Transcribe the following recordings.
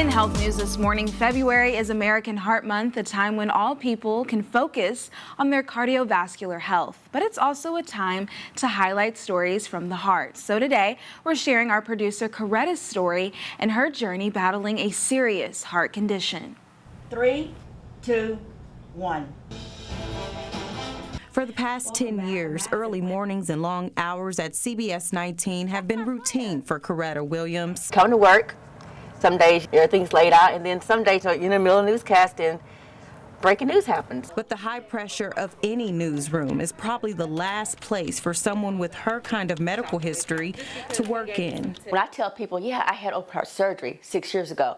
In health news this morning, February is American Heart Month, a time when all people can focus on their cardiovascular health. But it's also a time to highlight stories from the heart. So today, we're sharing our producer Coretta's story and her journey battling a serious heart condition. 3, 2, 1. For the past 10 years, early mornings and long hours at CBS19 have been routine for Coretta Williams. Come to work. Some days everything's laid out, and then some days you're in the middle of newscast and breaking news happens. But the high pressure of any newsroom is probably the last place for someone with her kind of medical history to work in. When I tell people, yeah, I had open heart surgery 6 years ago,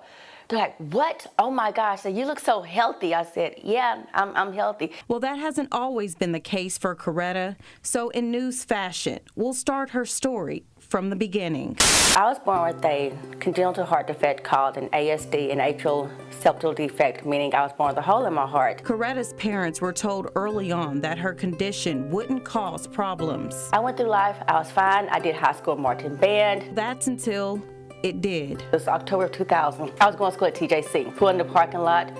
they're like, what? Oh my gosh, you look so healthy. I said, yeah, I'm healthy. Well, that hasn't always been the case for Coretta. So in news fashion, we'll start her story from the beginning. I was born with a congenital heart defect called an ASD, an atrial septal defect, meaning I was born with a hole in my heart. Coretta's parents were told early on that her condition wouldn't cause problems. I went through life, I was fine. I did high school marching band. That's until it did. It was October of 2000. I was going to school at TJC. Pulled in the parking lot,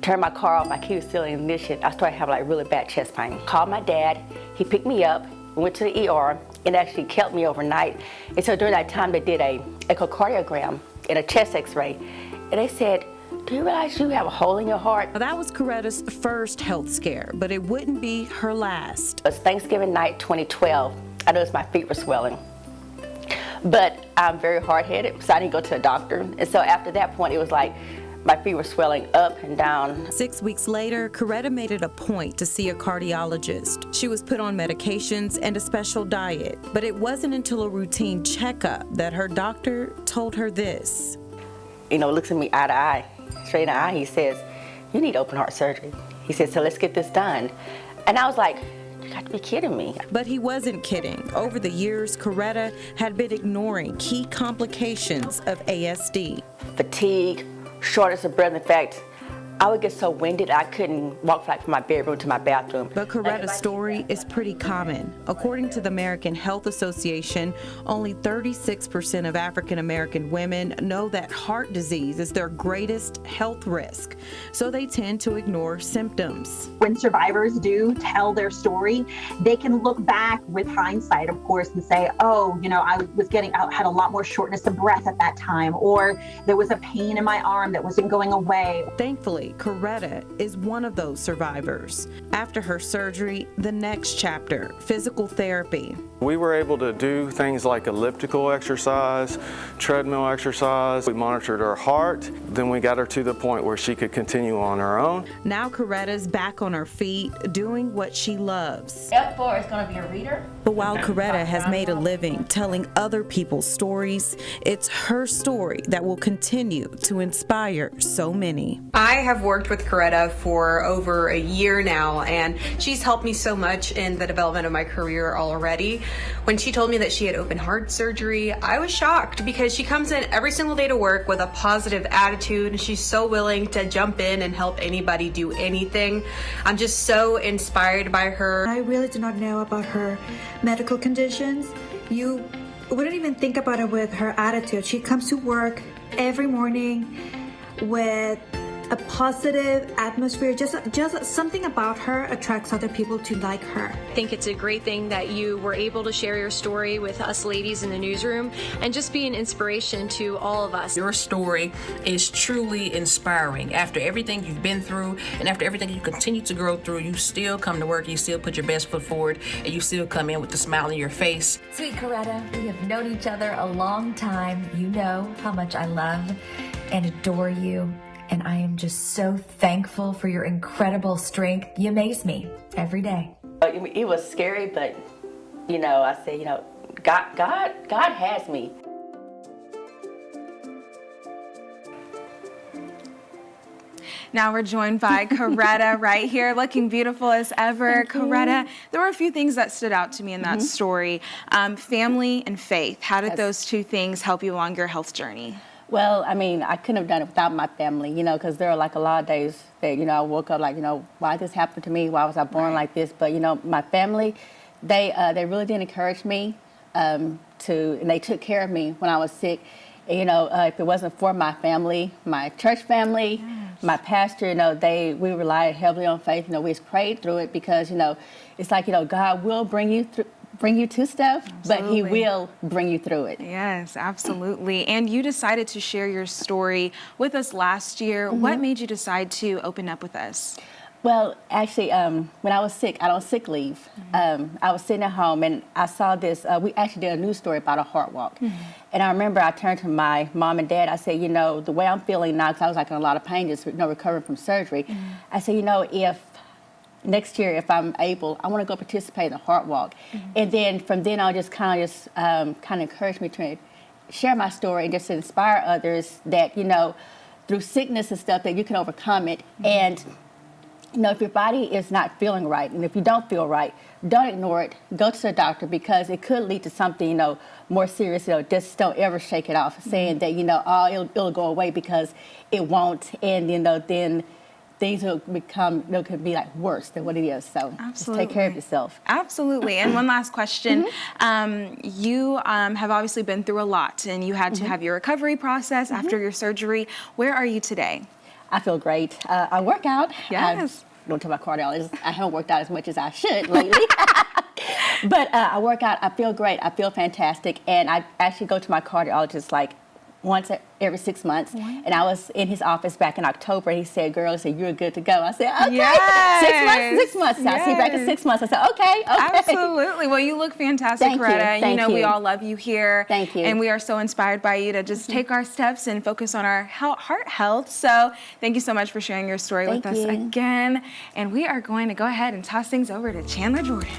turned my car off, my key was still in ignition. I started having like really bad chest pain. Called my dad, he picked me up, went to the ER, and actually kept me overnight. And so during that time, they did a echocardiogram and a chest x-ray. And they said, do you realize you have a hole in your heart? Well, that was Coretta's first health scare, but it wouldn't be her last. It was Thanksgiving night 2012. I noticed my feet were swelling. But I'm very hard-headed, so I didn't go to a doctor. And so after that point, it was like my feet were swelling up and down. 6 weeks later, Coretta made it a point to see a cardiologist. She was put on medications and a special diet. But it wasn't until a routine checkup that her doctor told her this. You know, looks at me eye to eye, straight in the eye. He says, you need open heart surgery. He said, so let's get this done. And I was like, you got to be kidding me. But he wasn't kidding. Over the years, Coretta had been ignoring key complications of ASD. Fatigue, shortness of breath. In fact, I would get so winded I couldn't walk like from my bedroom to my bathroom. But Coretta's story is pretty common. According to the American Health Association, only 36% of African American women know that heart disease is their greatest health risk, so they tend to ignore symptoms. When survivors do tell their story, they can look back with hindsight, of course, and say, oh, you know, I had a lot more shortness of breath at that time, or there was a pain in my arm that wasn't going away. Thankfully, Coretta is one of those survivors. After her surgery, the next chapter, physical therapy. We were able to do things like elliptical exercise, treadmill exercise. We monitored her heart. Then we got her to the point where she could continue on her own. Now Coretta's back on her feet, doing what she loves. F4 is going to be a reader. But while Coretta has made a living telling other people's stories, it's her story that will continue to inspire so many. I have worked with Coretta for over a year now, and she's helped me so much in the development of my career already. When she told me that she had open heart surgery, I was shocked because she comes in every single day to work with a positive attitude, and she's so willing to jump in and help anybody do anything. I'm just so inspired by her. I really did not know about her medical conditions. You wouldn't even think about it with her attitude. She comes to work every morning with a positive atmosphere. Just something about her attracts other people to like her. I think it's a great thing that you were able to share your story with us ladies in the newsroom and just be an inspiration to all of us. Your story is truly inspiring. After everything you've been through and after everything you continue to grow through, you still come to work, you still put your best foot forward, and you still come in with a smile on your face. Sweet Coretta, we have known each other a long time. You know how much I love and adore you. And I am just so thankful for your incredible strength. You amaze me every day. It was scary, but, you know, I said, you know, God has me. Now we're joined by Coretta right here, looking beautiful as ever. Coretta, there were a few things that stood out to me in that story. Family and faith. How did those two things help you along your health journey? Well, I mean, I couldn't have done it without my family, you know, because there are like a lot of days that, you know, I woke up like, you know, why this happened to me? Why was I born like this? But, you know, my family, they really did encourage me and they took care of me when I was sick. You know, if it wasn't for my family, my church family, my pastor, you know, we relied heavily on faith. You know, we just prayed through it because, you know, it's like, you know, God will bring you to stuff, but He will bring you through it. Yes, absolutely. And you decided to share your story with us last year. What made you decide to open up with us? Well, actually, when I was sick, out on sick leave, I was sitting at home and I saw this. We actually did a news story about a heart walk. And I remember I turned to my mom and dad. I said, you know, the way I'm feeling now, because I was like in a lot of pain, just, you know, recovering from surgery. I said, you know, if next year, if I'm able, I want to go participate in the heart walk. And then from then on, just kind of encouraged me to share my story and just to inspire others that, you know, through sickness and stuff, that you can overcome it. And you know, if your body is not feeling right, and if you don't feel right, don't ignore it. Go to the doctor, because it could lead to something, you know, more serious. You know, just don't ever shake it off, saying that, you know, oh, it'll go away, because it won't. And, you know, then things will become, you know, could be like worse than what it is. So just take care of yourself. Absolutely. And one last question. You have obviously been through a lot, and you had to have your recovery process after your surgery. Where are you today? I feel great. I work out. Yes. Don't tell my cardiologist. I haven't worked out as much as I should lately. But I work out. I feel great. I feel fantastic. And I actually go to my cardiologist like once every 6 months. And I was in his office back in October. He said, girl, you're good to go. I said, okay. Yes. 6 months. Yes. I'll see you back in 6 months. I said, okay. Absolutely. Well, you look fantastic, Coretta. You know, we all love you here. Thank you. And we are so inspired by you to just take our steps and focus on our heart health. So thank you so much for sharing your story with us again. And we are going to go ahead and toss things over to Chandler Jordan.